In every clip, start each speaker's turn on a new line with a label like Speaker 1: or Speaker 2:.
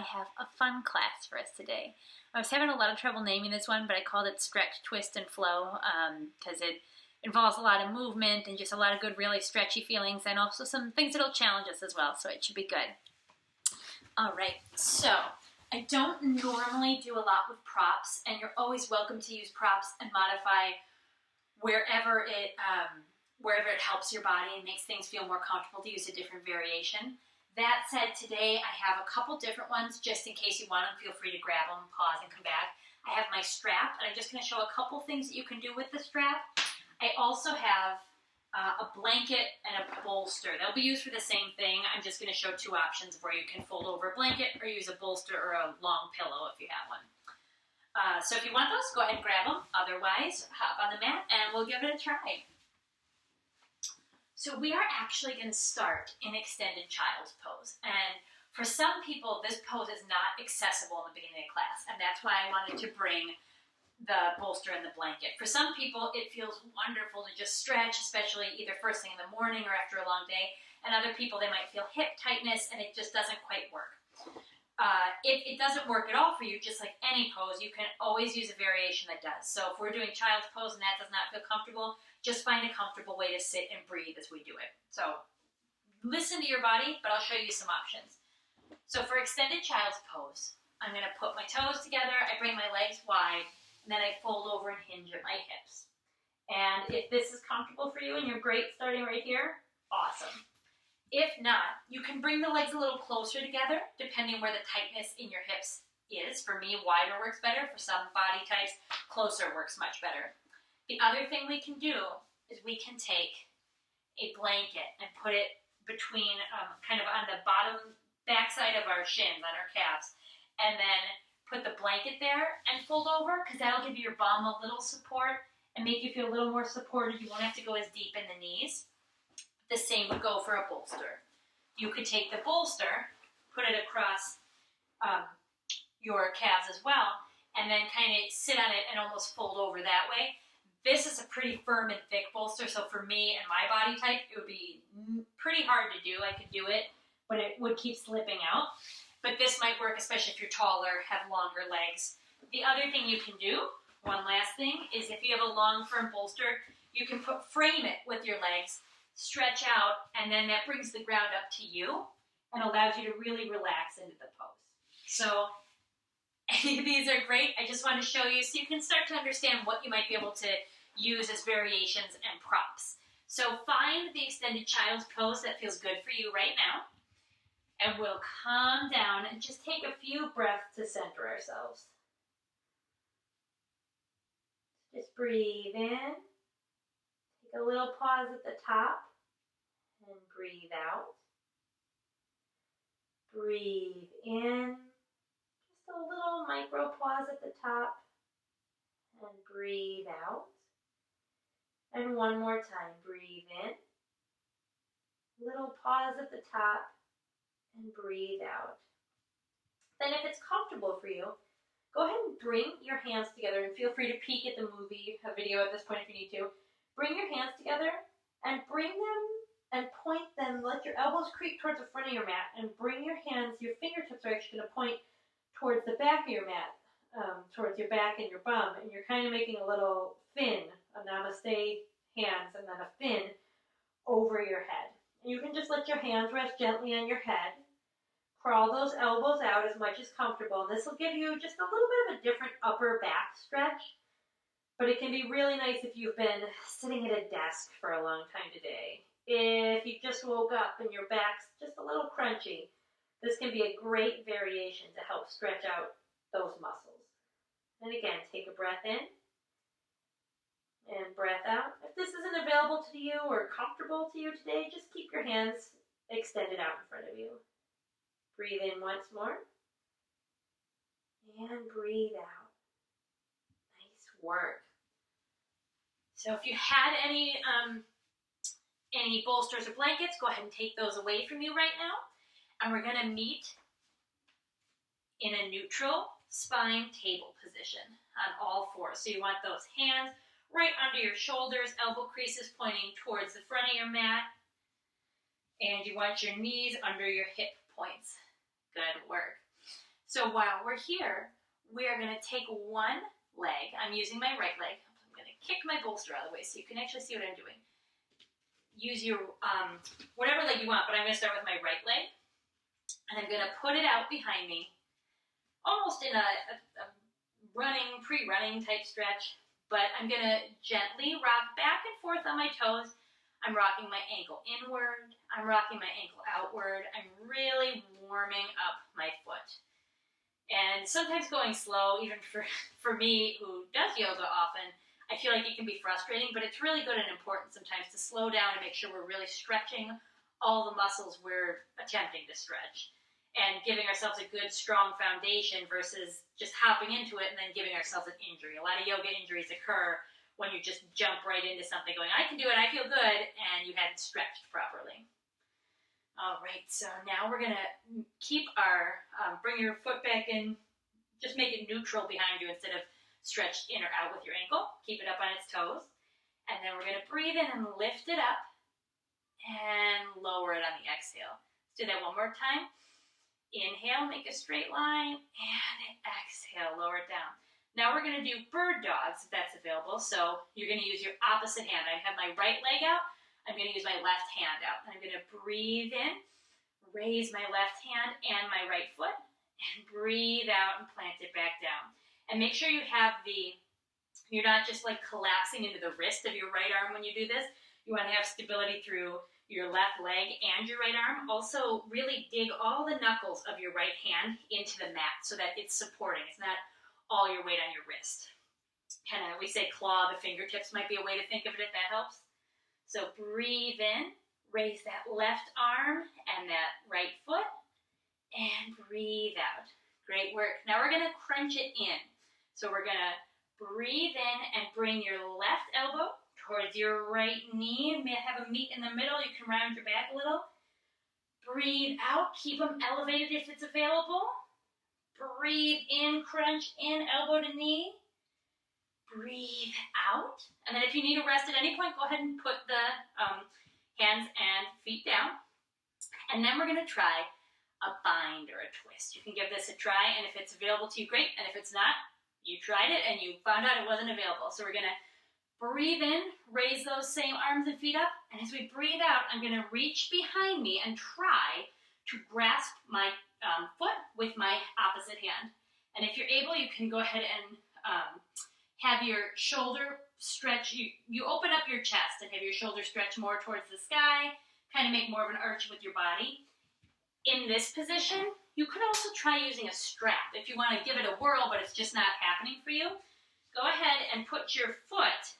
Speaker 1: I have a fun class for us today. I was having a lot of trouble naming this one, but I called it Stretch, Twist, and Flow because it involves a lot of movement and just a lot of good, really stretchy feelings, and also some things that'll challenge us as well, so it should be good. All right, so I don't normally do a lot with props, and you're always welcome to use props and modify wherever it helps your body and makes things feel more comfortable to use a different variation. That said, today I have a couple different ones just in case you want them. Feel free to grab them, pause, and come back. I have my strap, and I'm just going to show a couple things that you can do with the strap. I also have a blanket and a bolster. They'll be used for the same thing. I'm just going to show two options where you can fold over a blanket or use a bolster or a long pillow if you have one. So if you want those, go ahead and grab them. Otherwise, hop on the mat and we'll give it a try. So we are actually going to start in extended child's pose. And for some people, this pose is not accessible in the beginning of class. And that's why I wanted to bring the bolster and the blanket. For some people, it feels wonderful to just stretch, especially either first thing in the morning or after a long day. And other people, they might feel hip tightness and it just doesn't quite work. If it doesn't work at all for you, just like any pose, you can always use a variation that does. So if we're doing child's pose and that does not feel comfortable, just find a comfortable way to sit and breathe as we do it. So listen to your body, but I'll show you some options. So for extended child's pose, I'm going to put my toes together, I bring my legs wide, and then I fold over and hinge at my hips. And if this is comfortable for you and you're great starting right here, awesome. If not, you can bring the legs a little closer together depending where the tightness in your hips is. For me, wider works better. For some body types, closer works much better. The other thing we can do is we can take a blanket and put it between, kind of on the bottom backside of our shins, on our calves, and then put the blanket there and fold over because that'll give your bum a little support and make you feel a little more supported. You won't have to go as deep in the knees. The same would go for a bolster. You could take the bolster, put it across your calves as well, and then kind of sit on it and almost fold over that way. This is a pretty firm and thick bolster, so for me and my body type, it would be pretty hard to do. I could do it, but it would keep slipping out. But this might work, especially if you're taller, have longer legs. The other thing you can do, one last thing, is if you have a long, firm bolster, you can frame it with your legs, stretch out, and then that brings the ground up to you and allows you to really relax into the pose. So any of these are great. I just want to show you so you can start to understand what you might be able to use as variations and props. So find the extended child's pose that feels good for you right now. And we'll calm down and just take a few breaths to center ourselves. Just breathe in. Take a little pause at the top and breathe out. Breathe in. Just a little micro pause at the top and breathe out. And one more time, breathe in. Little pause at the top and breathe out. Then if it's comfortable for you, go ahead and bring your hands together and feel free to peek at the video at this point if you need to. Bring your hands together and bring them and point them, let your elbows creep towards the front of your mat and bring your hands, your fingertips are actually going to point towards the back of your mat, towards your back and your bum, and you're kind of making a little fin, a namaste hands, and then a fin over your head. You can just let your hands rest gently on your head. Crawl those elbows out as much as comfortable. And this will give you just a little bit of a different upper back stretch. But it can be really nice if you've been sitting at a desk for a long time today. If you just woke up and your back's just a little crunchy, this can be a great variation to help stretch out those muscles. And again, take a breath in. And breath out. If this isn't available to you or comfortable to you today, just keep your hands extended out in front of you. Breathe in once more. And breathe out. Nice work. So if you had any bolsters or blankets, go ahead and take those away from you right now. And we're going to meet in a neutral spine table position on all fours. So you want those hands right under your shoulders, elbow creases pointing towards the front of your mat. And you want your knees under your hip points. Good work. So while we're here, we are going to take one leg. I'm using my right leg. I'm going to kick my bolster out of the way so you can actually see what I'm doing. Use your, whatever leg you want, but I'm going to start with my right leg. And I'm going to put it out behind me, almost in a running, pre-running type stretch. But I'm going to gently rock back and forth on my toes. I'm rocking my ankle inward. I'm rocking my ankle outward. I'm really warming up my foot. And sometimes going slow, even for me who does yoga often, I feel like it can be frustrating, but it's really good and important sometimes to slow down and make sure we're really stretching all the muscles we're attempting to stretch and giving ourselves a good, strong foundation versus just hopping into it and then giving ourselves an injury. A lot of yoga injuries occur when you just jump right into something going, I can do it, I feel good, and you hadn't stretched properly. All right, so now we're going to keep our, bring your foot back in, just make it neutral behind you instead of stretched in or out with your ankle. Keep it up on its toes. And then we're going to breathe in and lift it up and lower it on the exhale. Let's do that one more time. Inhale, make a straight line, and exhale, lower it down. Now we're going to do bird dogs, if that's available. So you're going to use your opposite hand. I have my right leg out. I'm going to use my left hand out. I'm going to breathe in, raise my left hand and my right foot, and breathe out and plant it back down. And make sure you have you're not just like collapsing into the wrist of your right arm when you do this. You want to have stability through your left leg and your right arm. Also, really dig all the knuckles of your right hand into the mat so that it's supporting. It's not all your weight on your wrist. Kind of, we say claw the fingertips might be a way to think of it if that helps. So breathe in, raise that left arm and that right foot, and breathe out. Great work. Now we're going to crunch it in. So we're going to breathe in and bring your left elbow towards your right knee. You may have a meet in the middle. You can round your back a little. Breathe out. Keep them elevated if it's available. Breathe in, crunch in, elbow to knee. Breathe out. And then if you need a rest at any point, go ahead and put the hands and feet down. And then we're going to try a bind or a twist. You can give this a try, and if it's available to you, great. And if it's not, you tried it and you found out it wasn't available. So we're going to breathe in, raise those same arms and feet up, and as we breathe out, I'm going to reach behind me and try to grasp my foot with my opposite hand. And if you're able, you can go ahead and have your shoulder stretch. You open up your chest and have your shoulder stretch more towards the sky, kind of make more of an arch with your body. In this position, you could also try using a strap. If you want to give it a whirl, but it's just not happening for you, go ahead and put your foot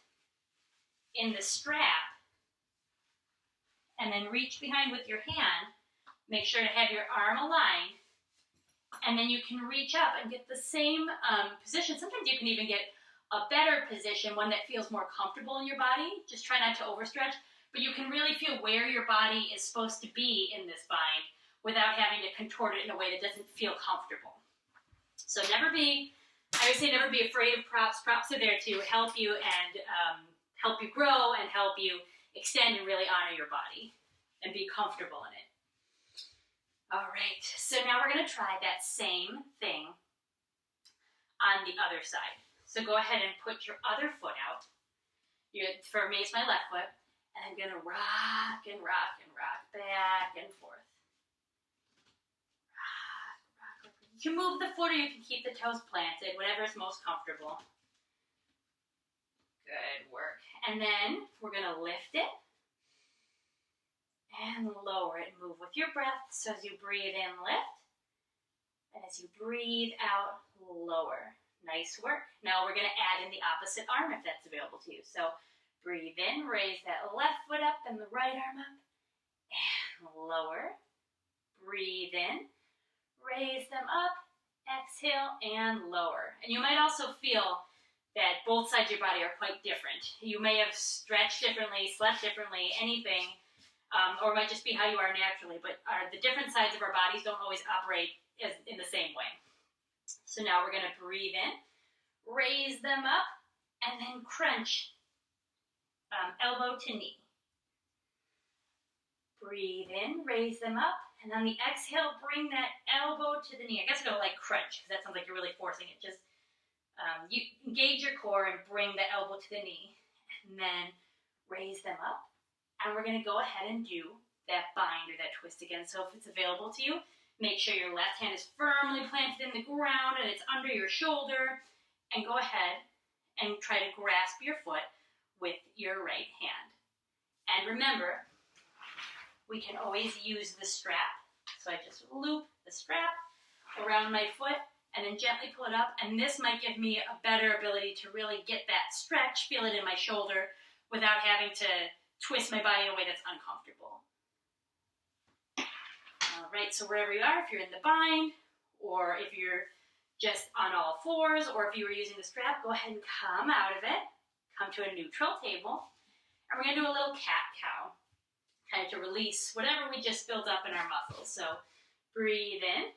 Speaker 1: in the strap and then reach behind with your hand. Make sure to have your arm aligned, and then you can reach up and get the same position. Sometimes you can even get a better position, one that feels more comfortable in your body. Just try not to overstretch, but you can really feel where your body is supposed to be in this bind without having to contort it in a way that doesn't feel comfortable. So I would say never be afraid of props. Props are there to help you and help you grow and help you extend and really honor your body and be comfortable in it. All right, so now we're going to try that same thing on the other side. So go ahead and put your other foot out. For me, it's my left foot. And I'm going to rock and rock and rock back and forth. Rock, rock, rock. You can move the foot or you can keep the toes planted, whatever is most comfortable. Good work. And then we're going to lift it and lower it. Move with your breath. So as you breathe in, lift. And as you breathe out, lower. Nice work. Now we're going to add in the opposite arm if that's available to you. So breathe in, raise that left foot up and the right arm up. And lower. Breathe in, raise them up, exhale, and lower. And you might also feel that both sides of your body are quite different. You may have stretched differently, slept differently, anything, or it might just be how you are naturally, but the different sides of our bodies don't always operate in the same way. So now we're going to breathe in, raise them up, and then crunch elbow to knee. Breathe in, raise them up, and on the exhale, bring that elbow to the knee. I guess I don't like crunch, because that sounds like you're really forcing it. Just you engage your core and bring the elbow to the knee, and then raise them up. And we're going to go ahead and do that bind or that twist again. So if it's available to you, make sure your left hand is firmly planted in the ground and it's under your shoulder, and go ahead and try to grasp your foot with your right hand. And remember, we can always use the strap. So I just loop the strap around my foot and then gently pull it up. And this might give me a better ability to really get that stretch, feel it in my shoulder without having to twist my body in a way that's uncomfortable. All right, so wherever you are, if you're in the bind, or if you're just on all fours, or if you were using the strap, go ahead and come out of it. Come to a neutral table. And we're going to do a little cat-cow, kind of to release whatever we just built up in our muscles. So breathe in.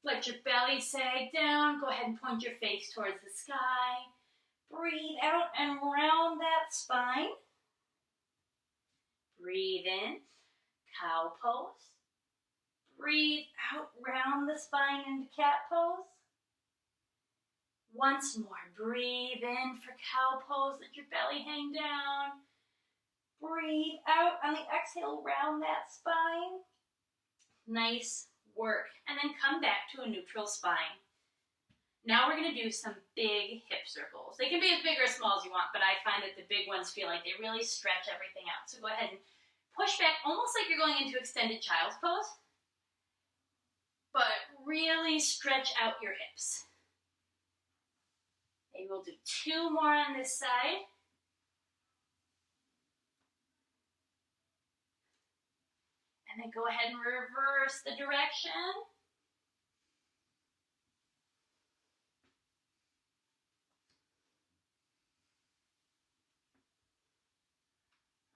Speaker 1: Let your belly sag down. Go ahead and point your face towards the sky. Breathe out and round that spine. Breathe in, cow pose. Breathe out, round the spine into cat pose. Once more, breathe in for cow pose, let your belly hang down. Breathe out on the exhale, round that spine. Nice work. And then come back to a neutral spine. Now we're going to do some big hip circles. They can be as big or as small as you want, but I find that the big ones feel like they really stretch everything out. So go ahead and push back, almost like you're going into extended child's pose, but really stretch out your hips. Maybe we'll do 2 more on this side. And then go ahead and reverse the direction.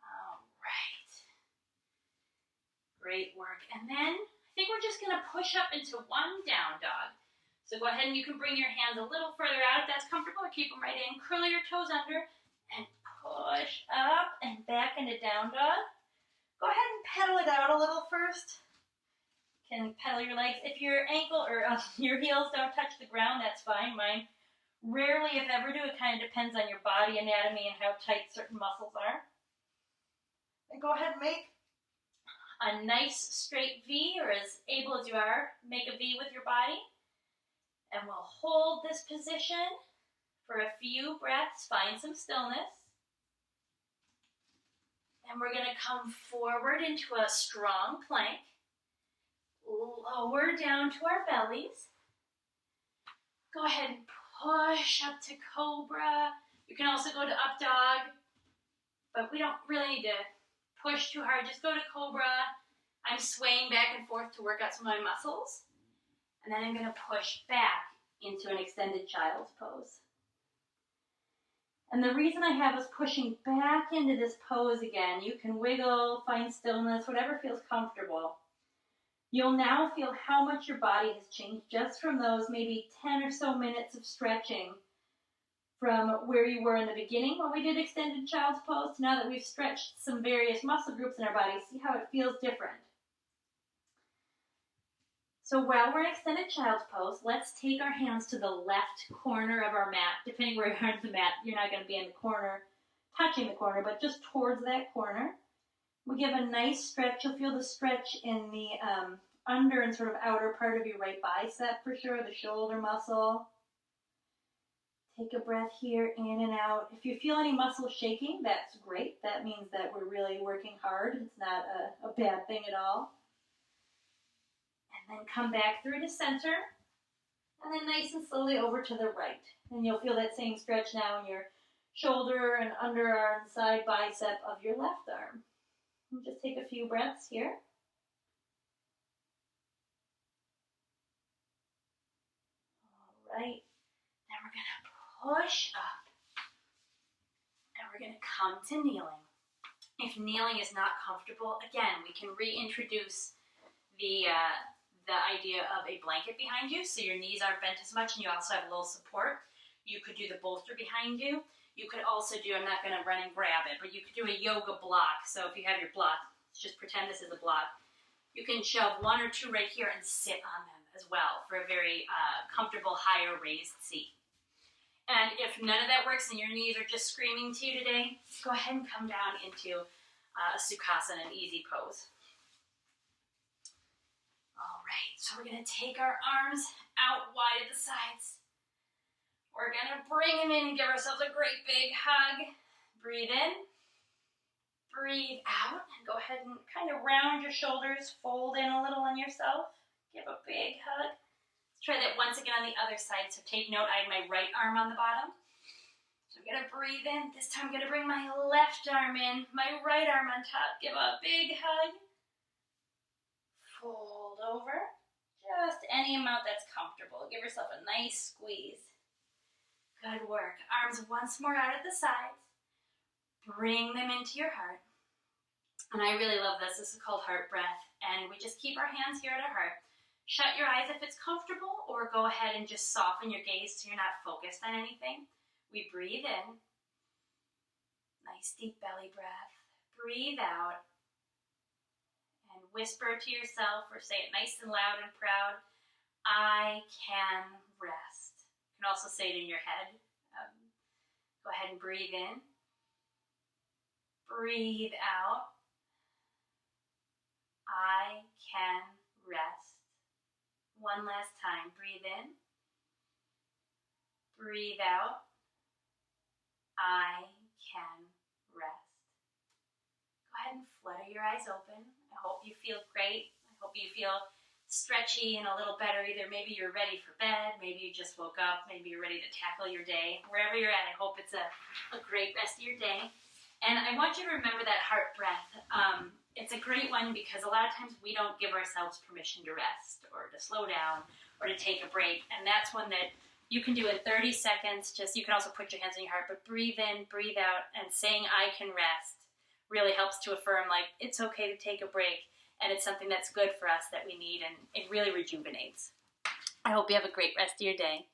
Speaker 1: All right. Great work. And then I think we're just going to push up into one down dog. So go ahead and you can bring your hands a little further out if that's comfortable, or keep them right in. Curl your toes under and push up and back into down dog. Go ahead and pedal it out a little first. You can pedal your legs. If your ankle or your heels don't touch the ground, that's fine. Mine rarely, if ever, do. It kind of depends on your body anatomy and how tight certain muscles are. And go ahead and make a nice straight V, or as able as you are, make a V with your body. And we'll hold this position for a few breaths, find some stillness. And we're going to come forward into a strong plank, lower down to our bellies. Go ahead and push up to cobra. You can also go to up dog, but we don't really need to push too hard. Just go to cobra. I'm swaying back and forth to work out some of my muscles. And then I'm going to push back into an extended child's pose. And the reason I have us pushing back into this pose again, you can wiggle, find stillness, whatever feels comfortable. You'll now feel how much your body has changed just from those maybe 10 or so minutes of stretching from where you were in the beginning when we did extended child's pose to now that we've stretched some various muscle groups in our body. See how it feels different. So while we're in extended child's pose, let's take our hands to the left corner of our mat. Depending where you are on the mat, you're not going to be in the corner, touching the corner, but just towards that corner. We give a nice stretch. You'll feel the stretch in the under and sort of outer part of your right bicep for sure, the shoulder muscle. Take a breath here, in and out. If you feel any muscle shaking, that's great. That means that we're really working hard. It's not a bad thing at all. And then come back through to center, and then nice and slowly over to the right. And you'll feel that same stretch now in your shoulder and underarm, side bicep of your left arm. And just take a few breaths here. All right. Then we're going to push up, and we're going to come to kneeling. If kneeling is not comfortable, again, we can reintroduce the idea of a blanket behind you, so your knees aren't bent as much and you also have a little support. You could do the bolster behind you. You could also do, I'm not going to run and grab it, but you could do a yoga block. So if you have your block, just pretend this is a block. You can shove 1 or 2 right here and sit on them as well for a very comfortable, higher raised seat. And if none of that works and your knees are just screaming to you today, go ahead and come down into a Sukhasana, an easy pose. All right, so we're gonna take our arms out wide at the sides. We're gonna bring them in and give ourselves a great big hug. Breathe in, breathe out, and go ahead and kind of round your shoulders, fold in a little on yourself. Give a big hug. Let's try that once again on the other side. So take note, I have my right arm on the bottom. So I'm gonna breathe in. This time I'm gonna bring my left arm in, my right arm on top. Give a big hug. Fold over. Just any amount that's comfortable. Give yourself a nice squeeze. Good work. Arms once more out at the sides. Bring them into your heart. And I really love this. This is called heart breath. And we just keep our hands here at our heart. Shut your eyes if it's comfortable, or go ahead and just soften your gaze so you're not focused on anything. We breathe in. Nice deep belly breath. Breathe out. And whisper to yourself, or say it nice and loud and proud, I can rest. You can also say it in your head. Go ahead and breathe in. Breathe out. I can rest. One last time. Breathe in. Breathe out. I can rest. Go ahead and flutter your eyes open. I hope you feel great. I hope you feel stretchy and a little better. Either maybe you're ready for bed, maybe you just woke up, maybe you're ready to tackle your day. Wherever you're at, I hope it's a great rest of your day. And I want you to remember that heart breath. It's a great one because a lot of times we don't give ourselves permission to rest or to slow down or to take a break. And that's one that you can do in 30 seconds. Just, you can also put your hands on your heart, but breathe in, breathe out, and saying I can rest really helps to affirm, like, it's okay to take a break, and it's something that's good for us that we need, and it really rejuvenates. I hope you have a great rest of your day.